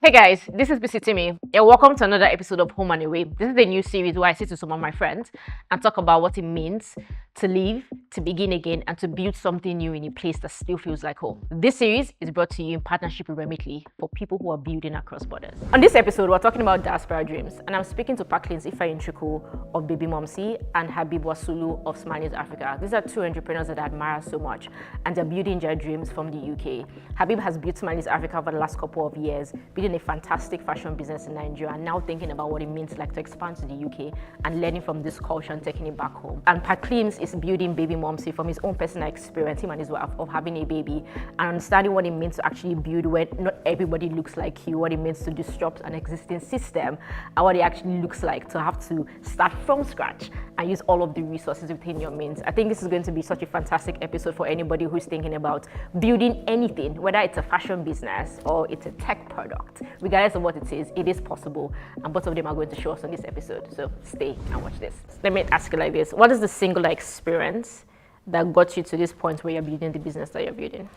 Hey guys, this is Itimi, and welcome to another episode of Home and Away. This is a new series where I sit with some of my friends and talk about what it means to live, to begin again, and to build something new in a place that still feels like home. This series is brought to you in partnership with Remitly for people who are building across borders. On this episode, we're talking about diaspora dreams, and I'm speaking to Parklins Ifeayinchukwu of Baby Momsi and Habib Wasulu of Smiley Socks Africa. These are two entrepreneurs that I admire so much, and they're building their dreams from the UK. Habib has built Smiley Socks Africa over the last couple of years, building a fantastic fashion business in Nigeria, and now thinking about what it means like to expand to the UK and learning from this culture and taking it back home. And Parklins is building Baby Momsi from his own personal experience, him and his wife, of having a baby and understanding what it means to actually build where not everybody looks like you, what it means to disrupt an existing system, and what it actually looks like to have to start from scratch and use all of the resources within your means. I think this is going to be such a fantastic episode for anybody who's thinking about building anything, whether it's a fashion business or it's a tech product. Regardless of what it is possible, and both of them are going to show us on this episode. So stay and watch this. Let me ask you like this: what is the singular experience that got you to this point where you're building the business that you're building?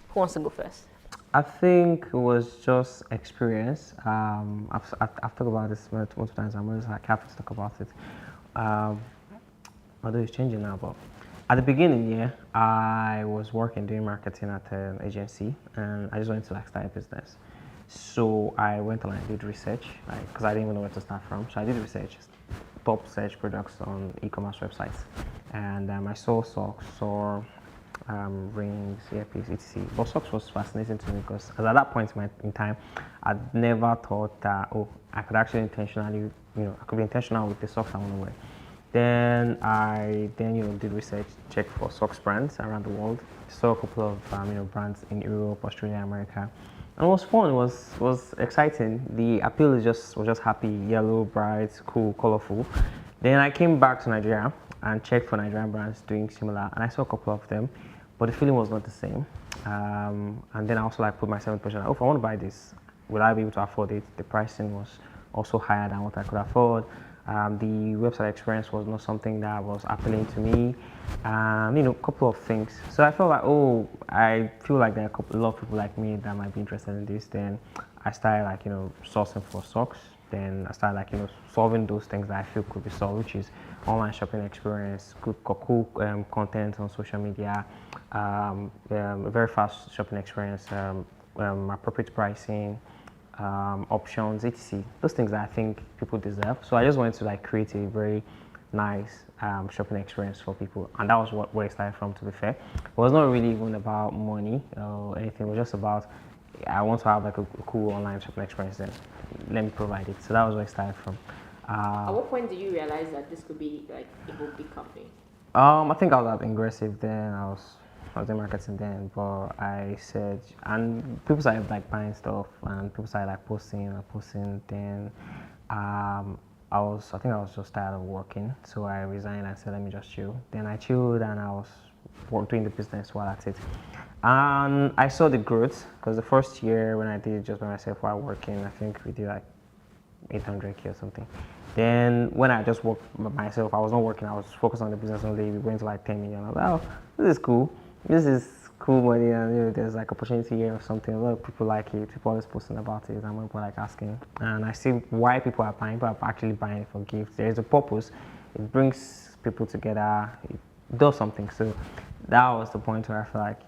Who wants to go first? I think it was just experience. I've talked about this multiple times. I'm always like happy to talk about it. Um, Although it's changing now, but at the beginning, yeah, I was working doing marketing at an agency, and I just wanted to like start a business. So I went and I did research, like because I didn't even know where to start from. So I did research, top search products on e-commerce websites, and I saw socks, saw rings, earpiece, etc. But socks was fascinating to me because at that point in time, I'd never thought that I could actually intentionally, I could be intentional with the socks I want to wear. Then I did research, checked for socks brands around the world. Saw a couple of brands in Europe, Australia, America, and it was fun. It was exciting. The appeal is was just happy, yellow, bright, cool, colorful. Then I came back to Nigeria and checked for Nigerian brands doing similar, and I saw a couple of them, but the feeling was not the same. And then I also like put myself in the position, if I want to buy this, will I be able to afford it? The pricing was also higher than what I could afford. The website experience was not something that was appealing to me. A couple of things. So I felt like, I feel like there are a lot of people like me that might be interested in this. Then I started like, sourcing for socks. Then I started like, solving those things that I feel could be solved, which is online shopping experience, cool content on social media, very fast shopping experience, appropriate pricing, options, etc. Those things that I think people deserve. So I just wanted to like create a very nice shopping experience for people, and that was where it started from. To be fair, it was not really even about money or anything. It was just about I want to have like a cool online shopping experience. Then let me provide it. So that was where it started from. At what point did you realize that this could be like a whole big company? I think I was aggressive then. I was in marketing then, but I said, and people started like buying stuff, and people started like posting and posting. Then, I think I was just tired of working, so I resigned and said, let me just chill. Then I chilled, and I was doing the business while at it. And I saw the growth because the first year when I did it just by myself while working, I think we did like 800K or something. Then when I just worked by myself, I was not working, I was focused on the business only. We went to like 10 million. I was like, oh, this is cool. This is cool money, and there's like opportunity here or something. A lot of people like it. People always posting about it, and people like asking. And I see why people are buying. People are actually buying it for gifts. There is a purpose. It brings people together. It does something. So that was the point where I feel like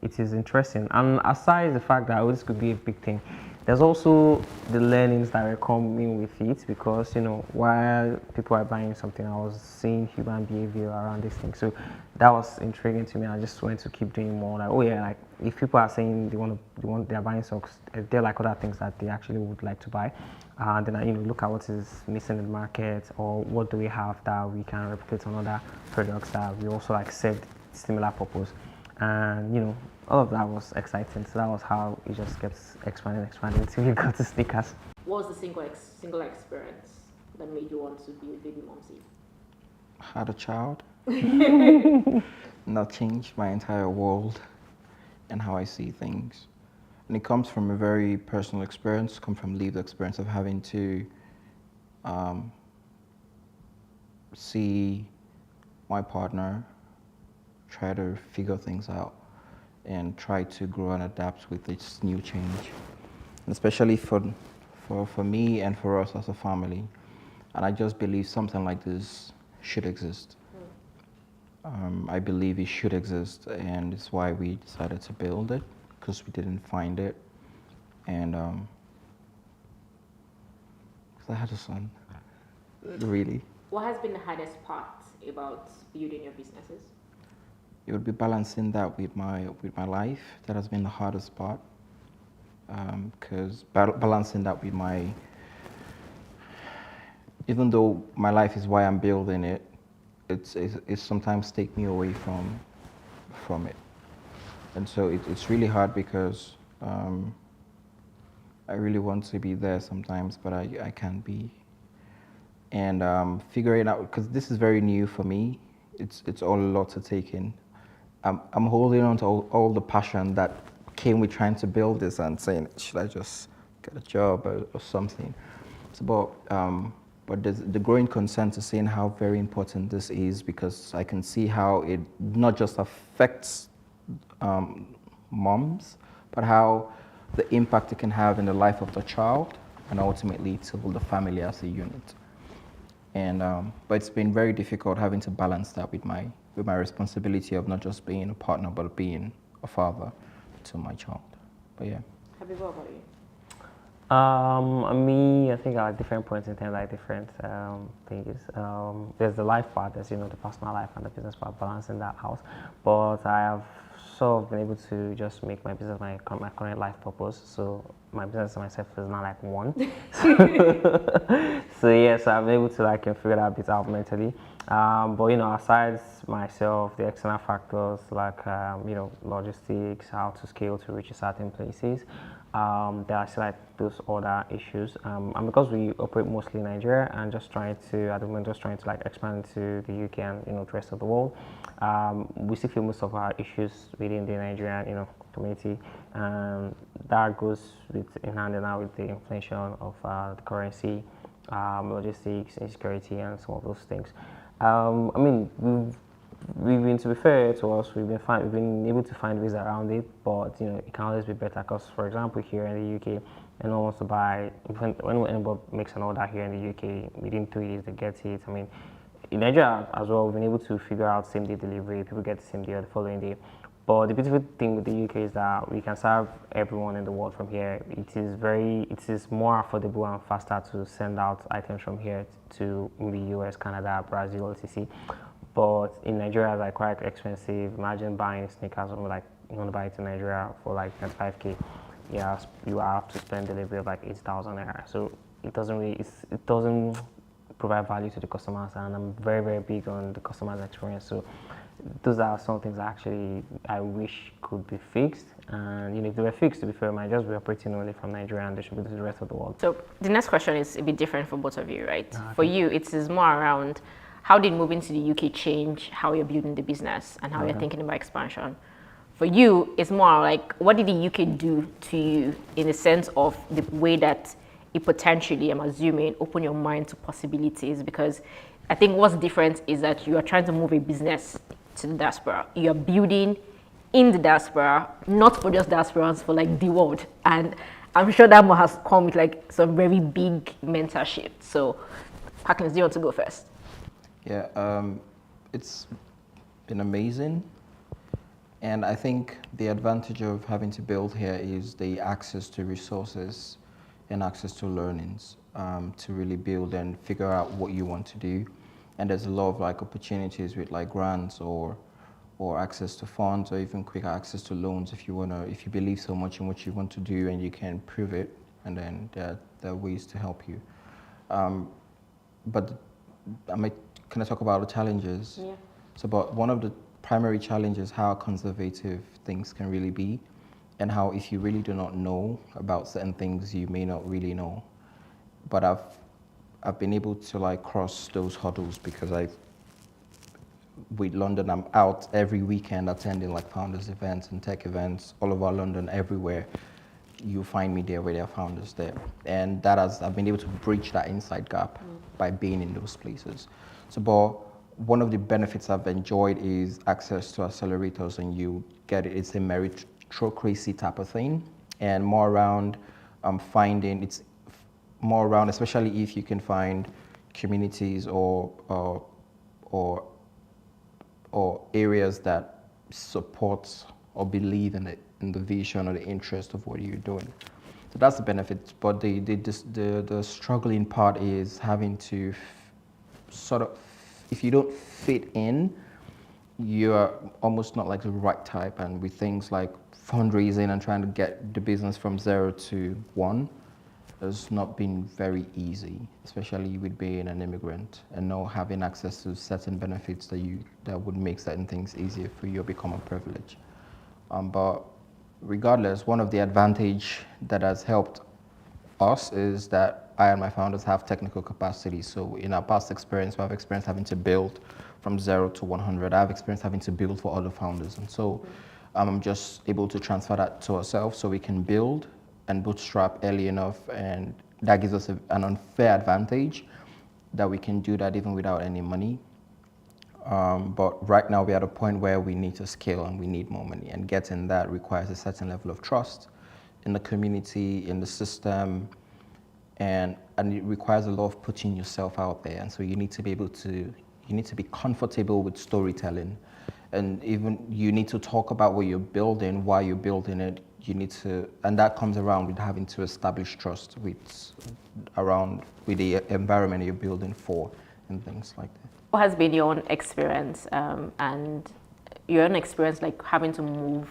it is interesting. And aside the fact that this could be a big thing, there's also the learnings that are coming with it because while people are buying something, I was seeing human behavior around this thing. So that was intriguing to me. I just wanted to keep doing more. Like, oh yeah, like if people are saying they're buying socks, they're like other things that they actually would like to buy. And then I look at what is missing in the market, or what do we have that we can replicate on other products that we also like serve similar purpose. And all of that was exciting. So that was how it just kept expanding until we got to sneakers. What was the singular experience that made you want to be with Baby Momsi? Had a child. And that changed my entire world and how I see things. And it comes from a very personal experience, come from lived experience of having to see my partner try to figure things out and try to grow and adapt with this new change, and especially for me and for us as a family. And I just believe something like this should exist. I believe it should exist, and it's why we decided to build it, because we didn't find it. And because I had a son, really. What has been the hardest part about building your businesses? It would be balancing that with my life. That has been the hardest part, because balancing that with my, even though my life is why I'm building it, it sometimes take me away from it, and so it's really hard because I really want to be there sometimes, but I can't be. And figuring out, because this is very new for me, it's all a lot to take in. I'm holding on to all the passion that came with trying to build this and saying, should I just get a job or something? It's about, but there's the growing consensus saying how very important this is, because I can see how it not just affects moms, but how the impact it can have in the life of the child and ultimately to the family as a unit. And but it's been very difficult having to balance that with my responsibility of not just being a partner but being a father to my child. But yeah. Habib, what about you? Me, I think at different points in time, like different things. There's the life part, there's the personal life and the business part, balancing that out. But I have sort of been able to just make my business my current life purpose. So my business and myself is not like one. So yeah, so I've been able to figure that bit out mentally. But aside myself, the external factors like logistics, how to scale to reach certain places, there are still those other issues. And because we operate mostly in Nigeria and just trying to at the moment just trying to expand to the UK and the rest of the world, we still feel most of our issues within the Nigerian community, and that goes in hand in hand with the inflation of the currency, logistics, insecurity, and some of those things. I mean, we've been, to be fair to us, we've been able to find ways around it, but it can always be better. Because, for example, here in the UK, anyone wants to buy, when anybody makes an order here in the UK, within 3 days they get it. I mean, in Nigeria as well, we've been able to figure out same-day delivery. People get the same day or the following day. But the beautiful thing with the UK is that we can serve everyone in the world from here. It is more affordable and faster to send out items from here to maybe US, Canada, Brazil, etc. But in Nigeria, it's quite expensive. Imagine buying sneakers, you want to buy it in Nigeria for 95k. Yeah, you have to spend delivery of 8,000 naira. So it doesn't provide value to the customers, and I'm very, very big on the customer's experience. So those are some things that actually I wish could be fixed. And if they were fixed, to be fair, I might just be operating only from Nigeria and distribute to the rest of the world. So the next question is a bit different for both of you, right? Okay. For you, it is more around how did moving to the UK change how you're building the business and how you're thinking about expansion. For you, it's more what did the UK do to you in the sense of the way that it potentially, I'm assuming, open your mind to possibilities? Because I think what's different is that you are trying to move a business to the diaspora. You're building in the diaspora, not for just diasporans, for the world. And I'm sure that has come with some very big mental shift. So, Parklins, do you want to go first? Yeah, it's been amazing. And I think the advantage of having to build here is the access to resources and access to learnings to really build and figure out what you want to do. And there's a lot of opportunities with grants or access to funds, or even quicker access to loans if you believe so much in what you want to do and you can prove it, and then there are ways to help you. But can I talk about the challenges? Yeah. So, but one of the primary challenges how conservative things can really be, and how if you really do not know about certain things, you may not really know. But I've been able to cross those hurdles because with London, I'm out every weekend attending founders events and tech events all over London, everywhere. You find me there where there are founders there. And I've been able to bridge that inside gap by being in those places. So, but one of the benefits I've enjoyed is access to accelerators, and you get it. It's a meritocracy type of thing, and more around finding it's more around, especially if you can find communities or areas that support or believe in the vision or the interest of what you're doing. So that's the benefit. But the struggling part is having to sort of, if you don't fit in, you're almost not like the right type. And with things like fundraising and trying to get the business from 0 to 1, has not been very easy, especially with being an immigrant and not having access to certain benefits that would make certain things easier for you or become a privilege. But regardless, one of the advantage that has helped us is that I and my founders have technical capacity. So in our past experience, we have experience having to build from 0 to 100. I have experience having to build for other founders. And so I'm just able to transfer that to ourselves so we can build and bootstrap early enough. And that gives us an unfair advantage that we can do that even without any money. But right now we're at a point where we need to scale and we need more money. And getting that requires a certain level of trust in the community, in the system, and it requires a lot of putting yourself out there. And so you need to be comfortable with storytelling, and even you need to talk about what you're building, why you're building it. And that comes around with having to establish trust with the environment you're building for, and things like that. What has been your own experience, and your own experience like having to move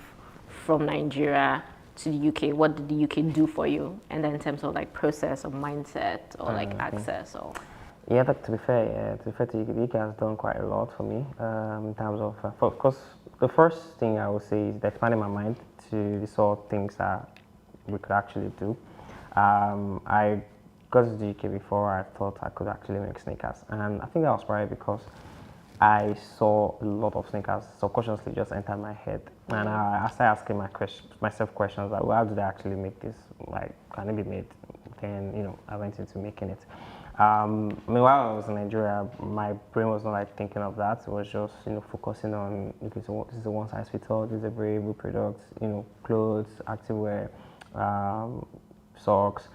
from Nigeria to the UK? What did the UK do for you? And then in terms of like process or mindset or like access or... Yeah, but to be fair to you, the UK has done quite a lot for me in terms of course, the first thing I would say is expanding my mind to the sort of things that we could actually do. I got to the UK before I thought I could actually make sneakers, and I think that was probably because I saw a lot of sneakers subconsciously just entered my head, and I started asking myself questions like, well, how did I actually make this? Like, can it be made? Then I went into making it. I mean, while I was in Nigeria, my brain was not like thinking of that. It was just focusing on, okay, so this is a one size fits all. This is a variable product. Clothes, activewear, socks.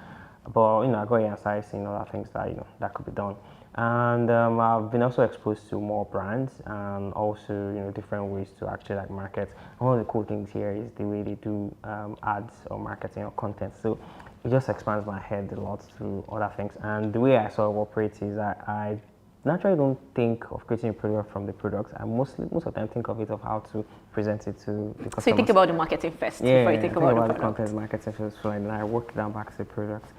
But I got here and started seeing other things that that could be done. And I've been also exposed to more brands and also different ways to actually like market. And one of the cool things here is the way they do ads or marketing or content. So it just expands my head a lot to other things. And the way I sort of operate is that I naturally don't think of creating a product from the product. I most of the time think of it of how to present it to the customers. So you think about the marketing first before you think about the content marketing first, and then I work down back to the product.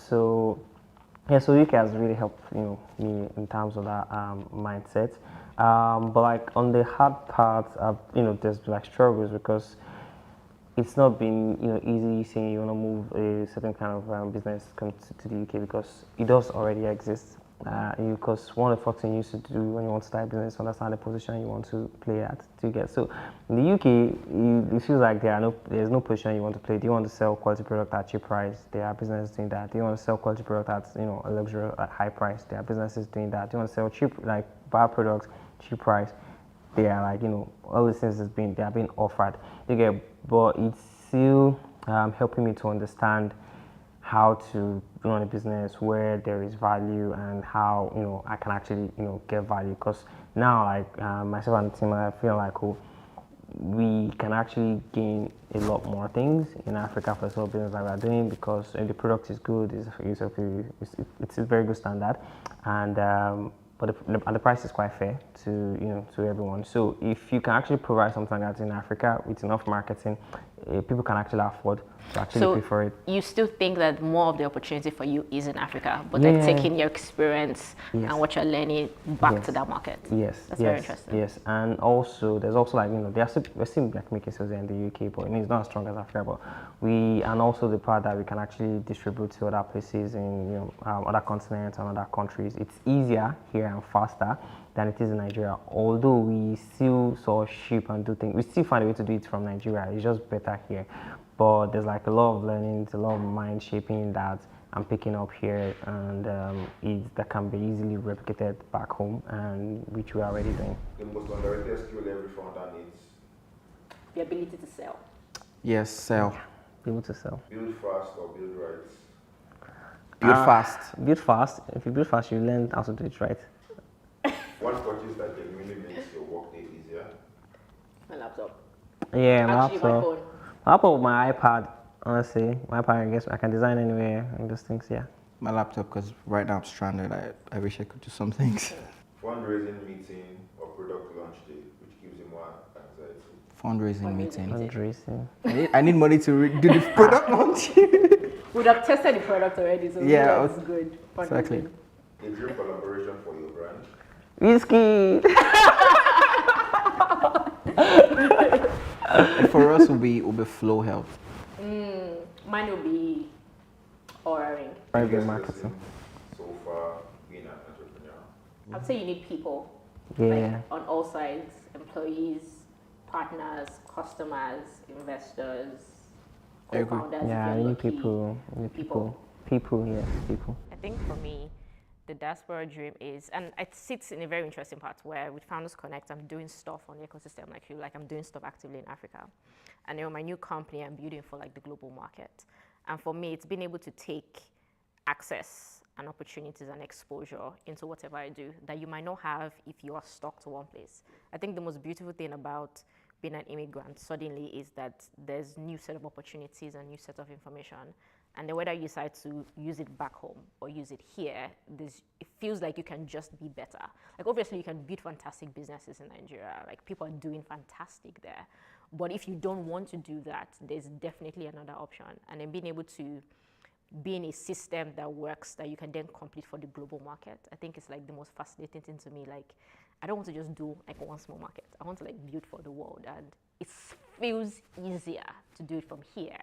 So UK has really helped me in terms of that mindset. But like on the hard part, there's like struggles because it's not been easy saying you want to move a certain kind of business to the UK because it does already exist. Because one of the first things you used to do when you want to start a business, understand the position you want to play at to get. So in the UK, it feels like there's no position you want to play. Do you want to sell quality product at cheap price? There are businesses doing that. Do you want to sell quality product at a luxury at high price? There are businesses doing that. Do you want to sell cheap like bad products, cheap price? They are like all these things they are being offered. You get, but it's still helping me to understand how to run a business where there is value and how I can actually get value. Because now like myself and the team, I feel like we can actually gain a lot more things in Africa for the sort of business that we are doing because the product is good, it's a very good standard, and but the price is quite fair to everyone. So if you can actually provide something like that in Africa with enough marketing, people can actually afford to actually pay for it. You still think that more of the opportunity for you is in Africa, but then taking your experience and what you're learning back to that market. Yes, that's very interesting. Yes, and also there's also like we're still like making sales in the UK, but it's not as strong as Africa. But and also the part that we can actually distribute to other places in other continents and other countries. It's easier here and faster than it is in Nigeria. Although we still sort of ship and do things, we still find a way to do it from Nigeria. It's just better here. but there's like a lot of learning, it's a lot of mind shaping that I'm picking up here, and that can be easily replicated back home, and which we are already doing. The most underrated skill every founder needs. The ability to sell. Yes, sell. Be able to sell. Build fast or build right. Build fast. Build fast. If you build fast, you learn how to do it right. One purchase that genuinely makes your workday easier. My laptop. Yeah, my Actually, my laptop. phone. My laptop with my iPad. Honestly, my iPad. I guess I can design anywhere and those things. Yeah. My laptop, because right now I'm stranded. I wish I could do some things. Fundraising meeting or product launch day, which gives you more anxiety. Fundraising meeting. Fundraising. I need money to do the product launch. Would have tested the product already, so Yeah, that's good. exactly. A dream collaboration for your brand. Whiskey. For us, will be Flow Health. Mine will be ordering. Private Biggest marketing. lesson so far being an entrepreneur. I'd say you need people. Yeah. Like, on all sides, employees, partners, customers, investors, I agree. co-founders. if Yeah, you're you need lucky. people. You need People. People. Yes, people. I think for me, the diaspora dream is, and it sits in a very interesting part where with Founders Connect, I'm doing stuff on the ecosystem like you, like I'm doing stuff actively in Africa. And my new company I'm building for like the global market. And for me, it's been able to take access and opportunities and exposure into whatever I do that you might not have if you are stuck to one place. I think the most beautiful thing about being an immigrant suddenly is that there's new set of opportunities and new set of information. And then whether you decide to use it back home or use it here, it feels like you can just be better. Like obviously you can build fantastic businesses in Nigeria, like people are doing fantastic there. But if you don't want to do that, there's definitely another option. And then being able to be in a system that works that you can then complete for the global market, I think it's like the most fascinating thing to me. Like I don't want to just do like one small market. I want to like build for the world, and it feels easier to do it from here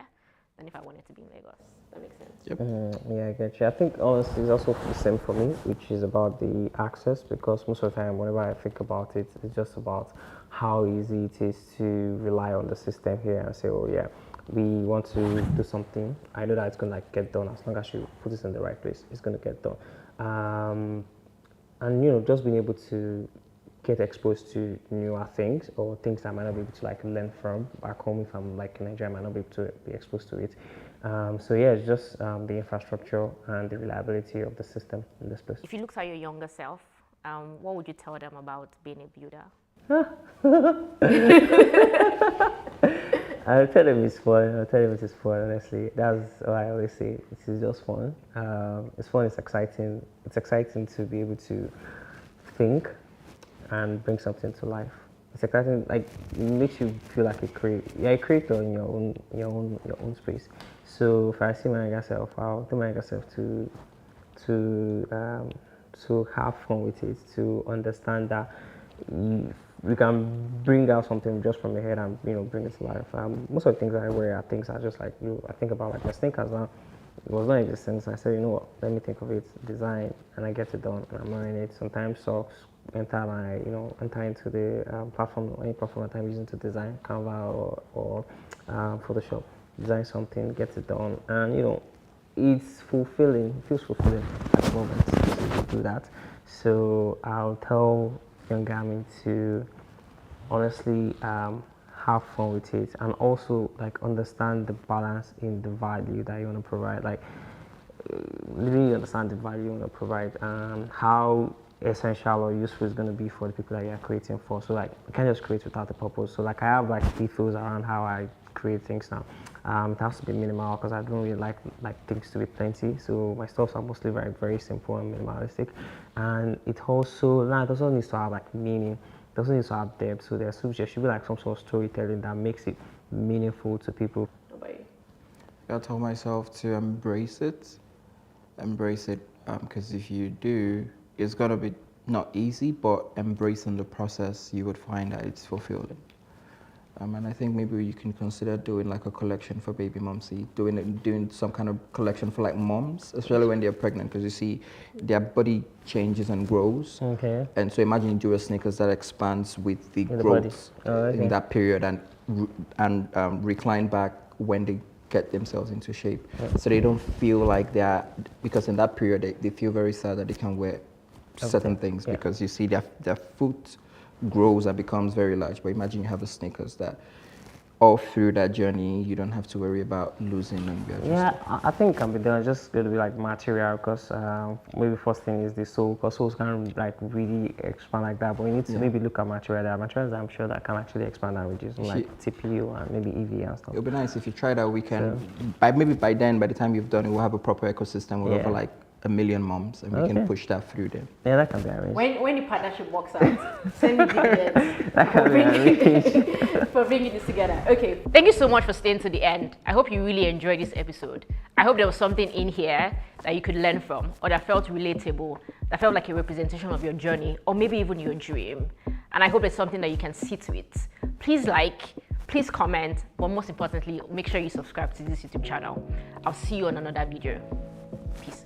than if I wanted to be in Lagos. That makes sense. Yep. Yeah, I get you. I think honestly, it's also the same for me, which is about the access, because most of the time, whenever I think about it, it's just about how easy it is to rely on the system here and say, oh yeah, we want to do something. I know that it's gonna like get done as long as you put it in the right place. It's gonna get done, and just being able to get exposed to newer things or things that I might not be able to like learn from back home. If I'm like in Nigeria, I might not be able to be exposed to it. So yeah, it's just the infrastructure and the reliability of the system in this place. If you looked at your younger self, what would you tell them about being a builder? I'll tell them it's fun. I'll tell them it is fun, honestly. That's what I always say. It is just fun. It's fun, it's exciting. It's exciting to be able to think and bring something to life. It's exciting, like it makes you feel like a creator in your own space. So if I see my younger self, I'll tell my younger self to have fun with it, to understand that we can bring out something just from your head and bring it to life. Most of the things I wear are things I just like I think about like my sneakers now. It was not existing, so I said, you know what, let me think of it, design, and I get it done, and I'm wearing it. Sometimes socks enter into the platform, any platform that I'm using to design, Canva or Photoshop, design something, get it done, and it's fulfilling, it feels fulfilling at the moment to do that. So I'll tell young Gami to honestly have fun with it, and also like understand the balance in the value that you want to provide. Like really understand the value you want to provide and how essential or useful it's going to be for the people that you're creating for. So like you can't just create without a purpose. So like I have like ethos around how I create things now. It has to be minimal because I don't really like things to be plenty. So my stuffs are mostly very, very simple and minimalistic. And it also needs to have like meaning. It also needs to have depth. So there should be like some sort of storytelling that makes it meaningful to people. I tell myself to embrace it, because if you do, it's gonna be not easy, but embracing the process, you would find that it's fulfilling. And I think maybe you can consider doing like a collection for Baby Momsi, doing some kind of collection for like moms, especially when they're pregnant, because you see their body changes and grows. Okay. And so imagine you do a sneakers that expands with the In the growth body. Oh, okay. in that period and recline back when they get themselves into shape. So they don't feel like because in that period they feel very sad that they can't wear certain things because you see their foot grows and becomes very large. But imagine you have the sneakers that all through that journey you don't have to worry about losing and I think they're just going to be like material because maybe first thing is the sole, because soles can't like really expand like that, but we need to maybe look at material. There are materials I'm sure that can actually expand and reduce, like TPU and maybe EV and stuff. It'll be nice if you try that weekend. By the time you've done it, we'll have a proper ecosystem with over like 1 million moms, and we can push that through them. Yeah, that can be arranged. When the partnership works out, send me DMs. That can be arranged. For bringing this together. Okay. Thank you so much for staying to the end. I hope you really enjoyed this episode. I hope there was something in here that you could learn from, or that felt relatable, that felt like a representation of your journey, or maybe even your dream. And I hope it's something that you can sit with. Please please comment, but most importantly, make sure you subscribe to this YouTube channel. I'll see you on another video. Peace.